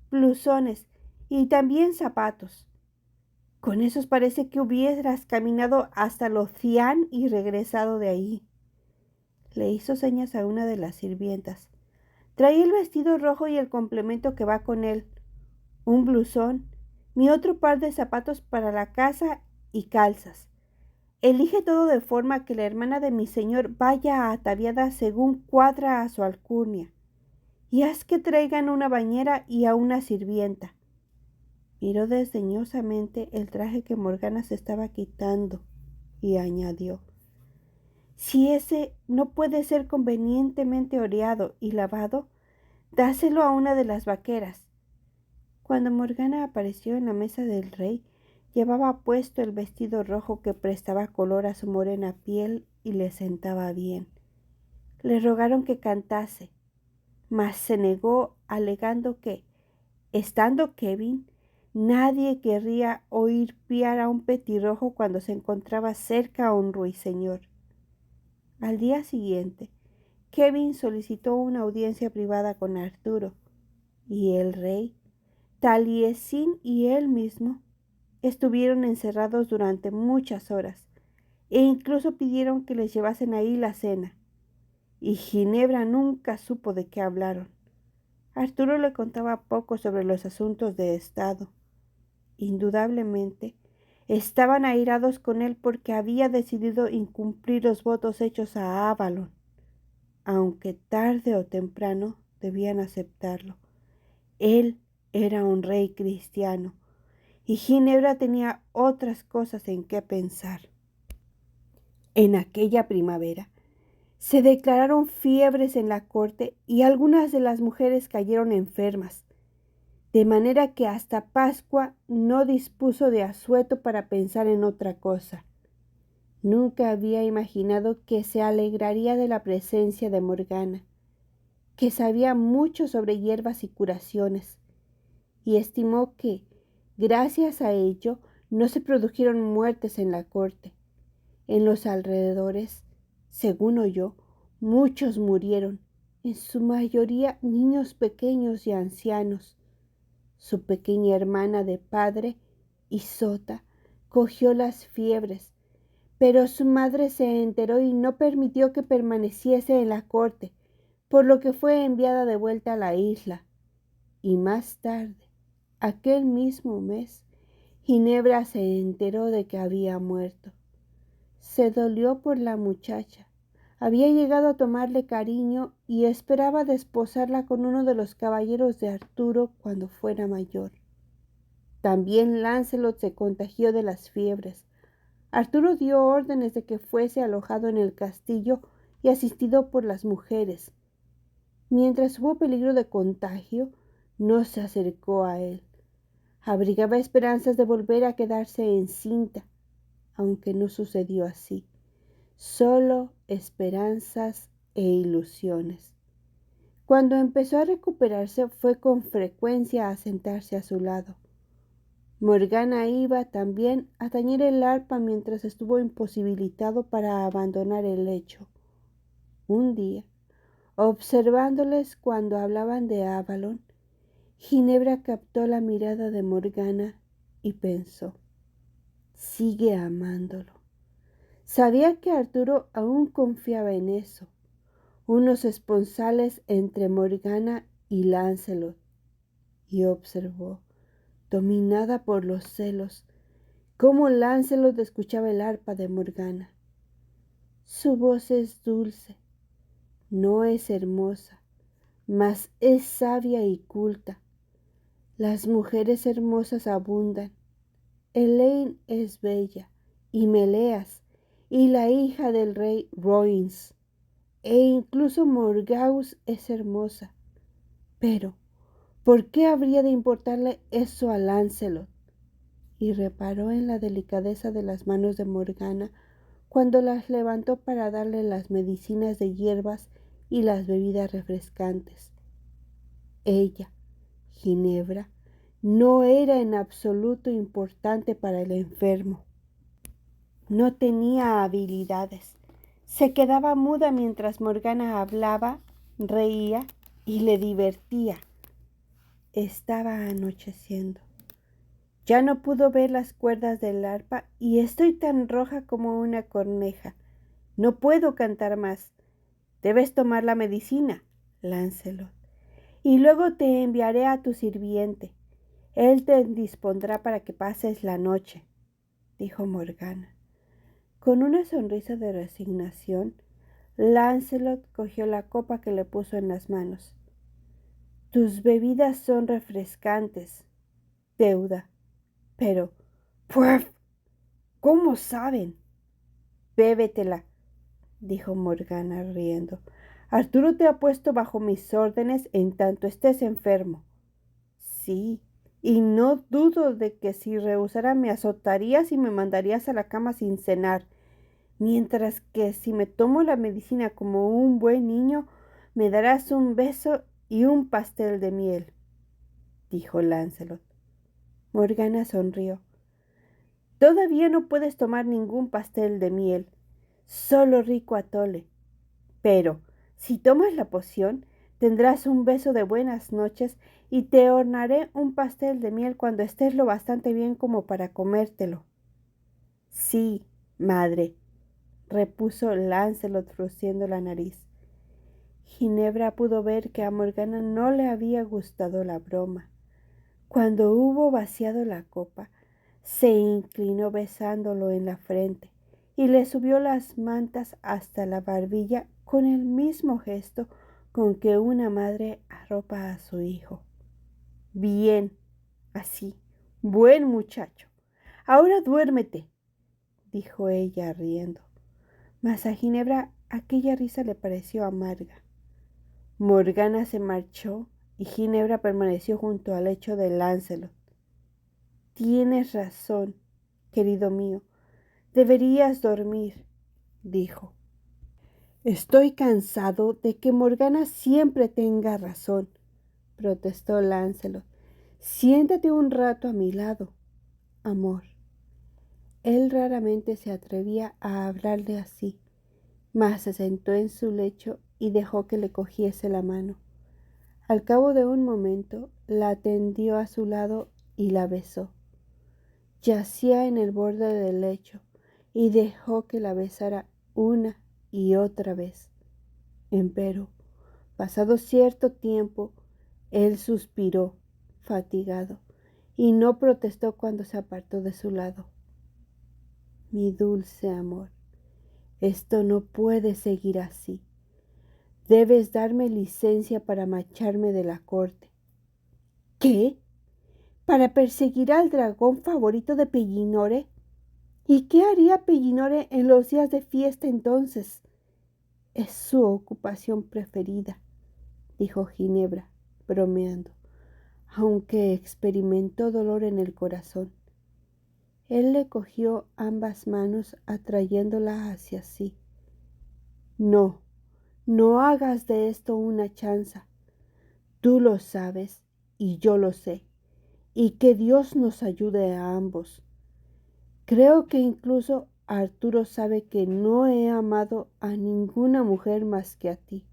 blusones y también zapatos. Con esos parece que hubieras caminado hasta Lothian y regresado de ahí». Le hizo señas a una de las sirvientas. «Trae el vestido rojo y el complemento que va con él, un blusón, mi otro par de zapatos para la casa y calzas. Elige todo de forma que la hermana de mi señor vaya ataviada según cuadra a su alcurnia, y haz que traigan una bañera y a una sirvienta». Miró desdeñosamente el traje que Morgana se estaba quitando y añadió: «Si ese no puede ser convenientemente oreado y lavado, dáselo a una de las vaqueras». Cuando Morgana apareció en la mesa del rey, llevaba puesto el vestido rojo que prestaba color a su morena piel y le sentaba bien. Le rogaron que cantase, mas se negó, alegando que, estando Kevin, nadie querría oír piar a un petirrojo cuando se encontraba cerca a un ruiseñor. Al día siguiente, Kevin solicitó una audiencia privada con Arturo, y el rey, Taliesin y él mismo estuvieron encerrados durante muchas horas, e incluso pidieron que les llevasen ahí la cena, y Ginebra nunca supo de qué hablaron. Arturo le contaba poco sobre los asuntos de Estado. Indudablemente, estaban airados con él porque había decidido incumplir los votos hechos a Avalon, aunque tarde o temprano debían aceptarlo. Él era un rey cristiano y Ginebra tenía otras cosas en que pensar. En aquella primavera se declararon fiebres en la corte y algunas de las mujeres cayeron enfermas, de manera que hasta Pascua no dispuso de asueto para pensar en otra cosa. Nunca había imaginado que se alegraría de la presencia de Morgana, que sabía mucho sobre hierbas y curaciones, y estimó que, gracias a ello, no se produjeron muertes en la corte. En los alrededores, según oyó, muchos murieron, en su mayoría niños pequeños y ancianos. Su pequeña hermana de padre, Isota, cogió las fiebres, pero su madre se enteró y no permitió que permaneciese en la corte, por lo que fue enviada de vuelta a la isla. Y más tarde, aquel mismo mes, Ginebra se enteró de que había muerto. Se dolió por la muchacha. Había llegado a tomarle cariño y esperaba desposarla con uno de los caballeros de Arturo cuando fuera mayor. También Lancelot se contagió de las fiebres. Arturo dio órdenes de que fuese alojado en el castillo y asistido por las mujeres. Mientras hubo peligro de contagio, no se acercó a él. Abrigaba esperanzas de volver a quedarse encinta, aunque no sucedió así. Solo esperanzas e ilusiones. Cuando empezó a recuperarse, fue con frecuencia a sentarse a su lado. Morgana iba también a tañer el arpa mientras estuvo imposibilitado para abandonar el lecho. Un día, observándoles cuando hablaban de Avalon, Ginebra captó la mirada de Morgana y pensó: sigue amándolo. Sabía que Arturo aún confiaba en eso. Unos esponsales entre Morgana y Lancelot, y observó, dominada por los celos, cómo Lancelot escuchaba el arpa de Morgana. Su voz es dulce, no es hermosa, mas es sabia y culta. Las mujeres hermosas abundan. Elaine es bella, y Meleas, y la hija del rey Roins, e incluso Morgause es hermosa. Pero, ¿por qué habría de importarle eso a Lancelot? Y reparó en la delicadeza de las manos de Morgana cuando las levantó para darle las medicinas de hierbas y las bebidas refrescantes. Ella, Ginebra, no era en absoluto importante para el enfermo. No tenía habilidades. Se quedaba muda mientras Morgana hablaba, reía y le divertía. Estaba anocheciendo. Ya no pudo ver las cuerdas del arpa y estoy tan roja como una corneja. No puedo cantar más. Debes tomar la medicina, Lancelot, y luego te enviaré a tu sirviente. Él te dispondrá para que pases la noche, dijo Morgana. Con una sonrisa de resignación, Lancelot cogió la copa que le puso en las manos. Tus bebidas son refrescantes, deuda, pero ¡puff! ¿Cómo saben? Bébetela, dijo Morgana riendo. Arturo te ha puesto bajo mis órdenes en tanto estés enfermo. Sí, y no dudo de que si rehusara me azotarías y me mandarías a la cama sin cenar, mientras que si me tomo la medicina como un buen niño, me darás un beso y un pastel de miel, dijo Lancelot. Morgana sonrió. Todavía no puedes tomar ningún pastel de miel, solo rico atole. Pero Si tomas la poción, tendrás un beso de buenas noches y te hornearé un pastel de miel cuando estés lo bastante bien como para comértelo. Sí, madre, repuso Lancelot frunciendo la nariz. Ginebra pudo ver que a Morgana no le había gustado la broma. Cuando hubo vaciado la copa, se inclinó besándolo en la frente y le subió las mantas hasta la barbilla con el mismo gesto con que una madre arropa a su hijo. Bien, así, buen muchacho. Ahora duérmete, dijo ella riendo. Mas a Ginebra aquella risa le pareció amarga. Morgana se marchó y Ginebra permaneció junto al lecho de Lancelot. Tienes razón, querido mío. Deberías dormir, dijo. Estoy cansado de que Morgana siempre tenga razón, protestó Lancelot. Siéntate un rato a mi lado, amor. Él raramente se atrevía a hablarle así, mas se sentó en su lecho y dejó que le cogiese la mano. Al cabo de un momento, la tendió a su lado y la besó. Yacía en el borde del lecho y dejó que la besara una y otra vez. Empero, pasado cierto tiempo, él suspiró, fatigado, y no protestó cuando se apartó de su lado. Mi dulce amor, esto no puede seguir así. Debes darme licencia para marcharme de la corte. ¿Qué? ¿Para perseguir al dragón favorito de Pellinore? ¿Y qué haría Pellinore en los días de fiesta entonces? Es su ocupación preferida, dijo Ginebra, bromeando, aunque experimentó dolor en el corazón. Él le cogió ambas manos atrayéndola hacia sí. No, no hagas de esto una chanza. Tú lo sabes y yo lo sé, y que Dios nos ayude a ambos. Creo que incluso Arturo sabe que no he amado a ninguna mujer más que a ti,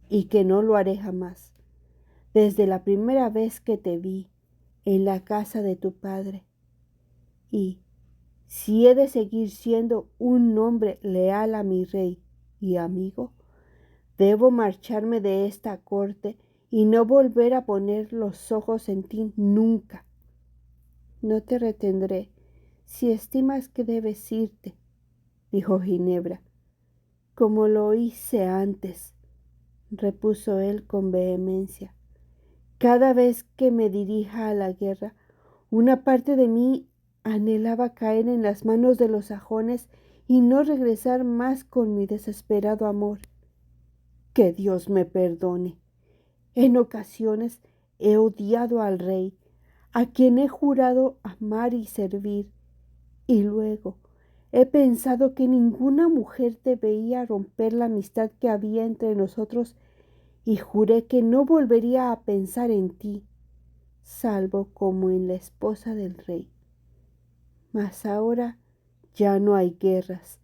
y que no lo haré jamás. Desde la primera vez que te vi en la casa de tu padre. Y si he de seguir siendo un hombre leal a mi rey y amigo, debo marcharme de esta corte y no volver a poner los ojos en ti nunca. No te retendré si estimas que debes irte, dijo Ginebra. Como lo hice antes, repuso él con vehemencia. Cada vez que me dirija a la guerra, una parte de mí anhelaba caer en las manos de los sajones y no regresar más con mi desesperado amor. Que Dios me perdone. En ocasiones he odiado al rey, a quien he jurado amar y servir, y luego he pensado que ninguna mujer debería romper la amistad que había entre nosotros y juré que no volvería a pensar en ti, salvo como en la esposa del rey. Mas ahora ya no hay guerras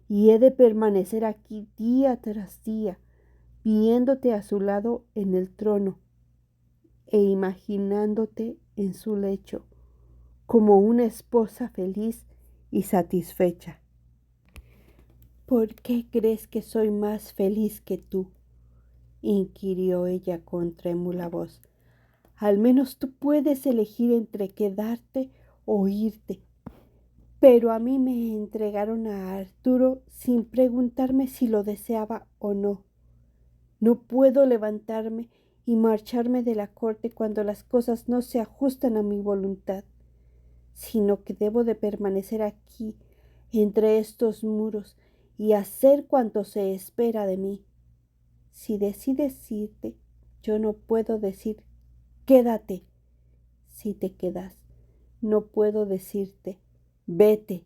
y he de permanecer aquí día tras día, viéndote a su lado en el trono e imaginándote en su lecho como una esposa feliz y satisfecha. ¿Por qué crees que soy más feliz que tú?, inquirió ella con trémula voz. Al menos tú puedes elegir entre quedarte o irte. Pero a mí me entregaron a Arturo sin preguntarme si lo deseaba o no. No puedo levantarme y marcharme de la corte cuando las cosas no se ajustan a mi voluntad, sino que debo de permanecer aquí, entre estos muros, y hacer cuanto se espera de mí. Si decides irte, yo no puedo decir quédate. Si te quedas, no puedo decirte vete.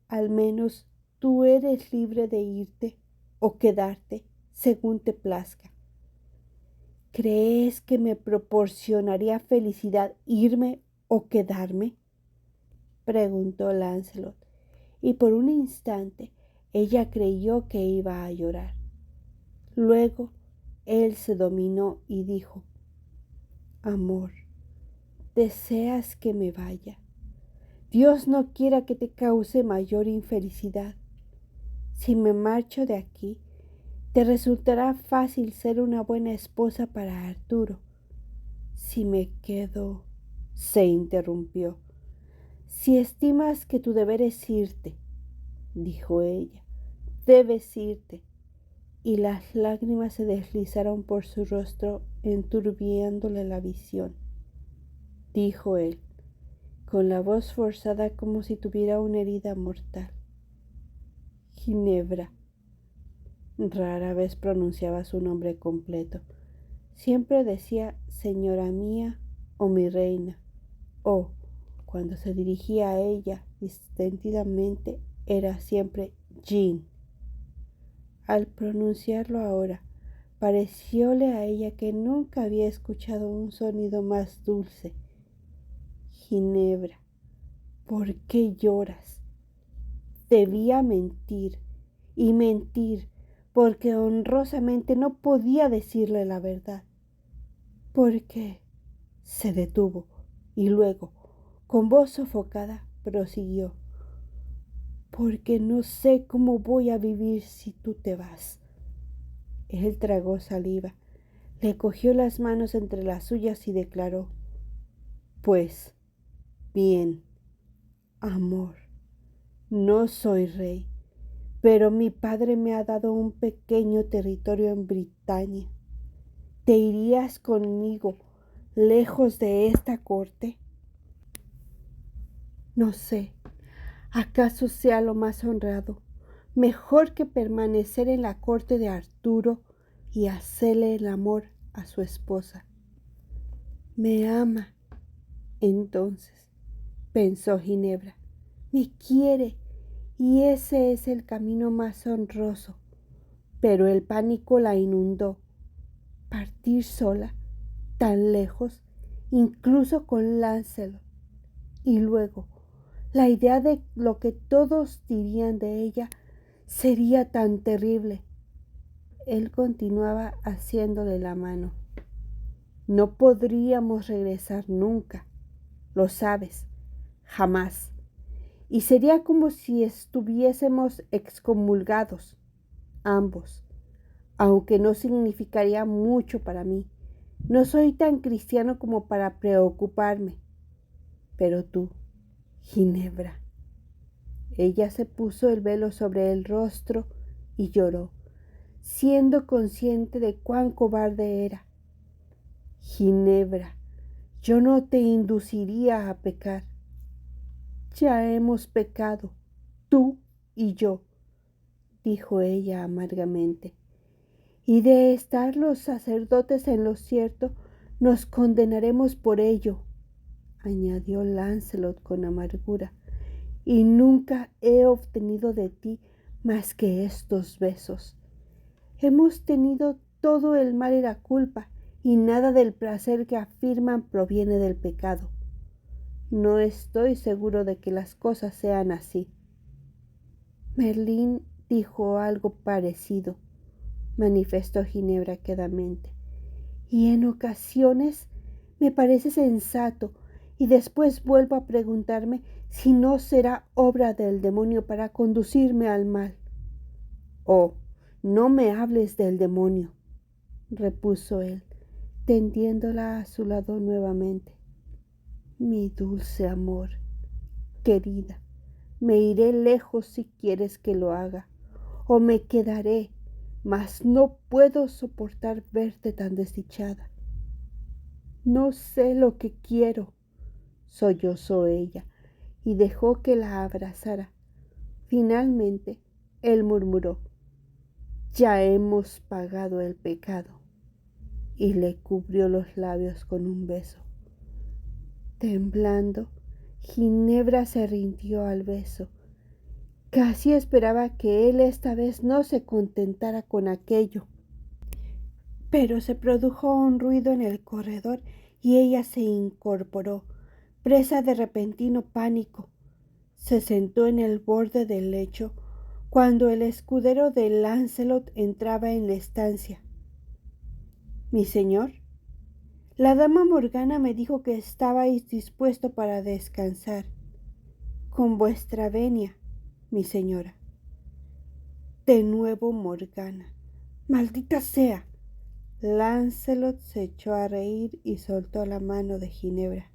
Al menos tú eres libre de irte o quedarte según te plazca. ¿Crees que me proporcionaría felicidad irme o quedarme?, preguntó Lancelot, y por un instante ella creyó que iba a llorar. Luego él se dominó y dijo: Amor, ¿deseas que me vaya? Dios no quiera que te cause mayor infelicidad. Si me marcho de aquí, te resultará fácil ser una buena esposa para Arturo. Si me quedo, se interrumpió. Si estimas que tu deber es irte, dijo ella, debes irte. Y las lágrimas se deslizaron por su rostro, enturbiándole la visión. Dijo él, con la voz forzada como si tuviera una herida mortal. Ginebra. Rara vez pronunciaba su nombre completo. Siempre decía señora mía o mi reina, o, cuando se dirigía a ella distintamente, era siempre Jean. Al pronunciarlo ahora, parecióle a ella que nunca había escuchado un sonido más dulce. Ginebra, ¿por qué lloras? Debía mentir, y mentir, porque honrosamente no podía decirle la verdad. ¿Por qué? Se detuvo, y luego, con voz sofocada, prosiguió. Porque no sé cómo voy a vivir si tú te vas. Él tragó saliva, le cogió las manos entre las suyas y declaró: Pues, bien, amor, no soy rey, pero mi padre me ha dado un pequeño territorio en Britania. ¿Te irías conmigo lejos de esta corte? No sé, ¿acaso sea lo más honrado, mejor que permanecer en la corte de Arturo y hacerle el amor a su esposa? Me ama, entonces, pensó Ginebra, me quiere, y ese es el camino más honroso. Pero el pánico la inundó. Partir sola, tan lejos, incluso con Lancelot, y luego la idea de lo que todos dirían de ella sería tan terrible. Él continuaba haciéndole la mano. No podríamos regresar nunca, lo sabes, jamás. Y sería como si estuviésemos excomulgados, ambos, aunque no significaría mucho para mí. No soy tan cristiano como para preocuparme. Pero tú, Ginebra. Ella se puso el velo sobre el rostro y lloró, siendo consciente de cuán cobarde era. Ginebra, yo no te induciría a pecar. Ya hemos pecado, tú y yo, dijo ella amargamente, y de estar los sacerdotes en lo cierto, nos condenaremos por ello, añadió Lancelot con amargura, y nunca he obtenido de ti más que estos besos. Hemos tenido todo el mal y la culpa, y nada del placer que afirman proviene del pecado. No estoy seguro de que las cosas sean así. Merlín dijo algo parecido, manifestó Ginebra quedamente, y en ocasiones me parece sensato, y después vuelvo a preguntarme si no será obra del demonio para conducirme al mal. Oh, no me hables del demonio, repuso él, tendiéndola a su lado nuevamente. Mi dulce amor, querida, me iré lejos si quieres que lo haga, o me quedaré, mas no puedo soportar verte tan desdichada. No sé lo que quiero, sollozó ella, y dejó que la abrazara. Finalmente, él murmuró: Ya hemos pagado el pecado, y le cubrió los labios con un beso. Temblando, Ginebra se rindió al beso. Casi esperaba que él esta vez no se contentara con aquello. Pero se produjo un ruido en el corredor y ella se incorporó, presa de repentino pánico. Se sentó en el borde del lecho, cuando el escudero de Lancelot entraba en la estancia. Mi señor, la dama Morgana me dijo que estabais dispuesto para descansar. Con vuestra venia, mi señora. De nuevo Morgana. Maldita sea. Lancelot se echó a reír y soltó la mano de Ginebra.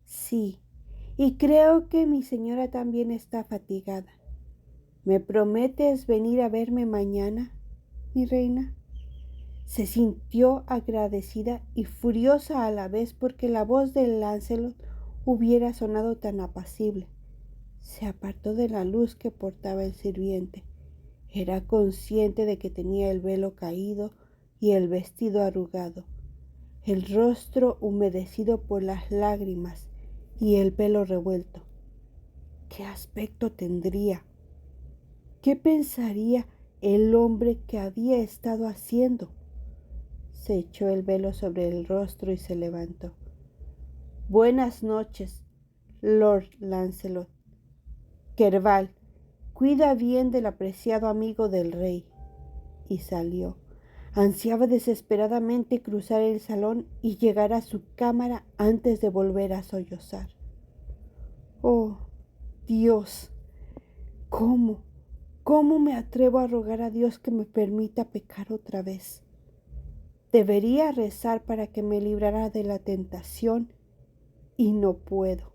Sí, y creo que mi señora también está fatigada. ¿Me prometes venir a verme mañana, mi reina? Se sintió agradecida y furiosa a la vez porque la voz de Lancelot hubiera sonado tan apacible. Se apartó de la luz que portaba el sirviente. Era consciente de que tenía el velo caído y el vestido arrugado, el rostro humedecido por las lágrimas y el pelo revuelto. ¿Qué aspecto tendría? ¿Qué pensaría el hombre que había estado haciendo? Se echó el velo sobre el rostro y se levantó. Buenas noches, Lord Lancelot. Kerval, cuida bien del apreciado amigo del rey. Y salió. Ansiaba desesperadamente cruzar el salón y llegar a su cámara antes de volver a sollozar. Oh, Dios, ¿cómo me atrevo a rogar a Dios que me permita pecar otra vez? Debería rezar para que me librara de la tentación y no puedo.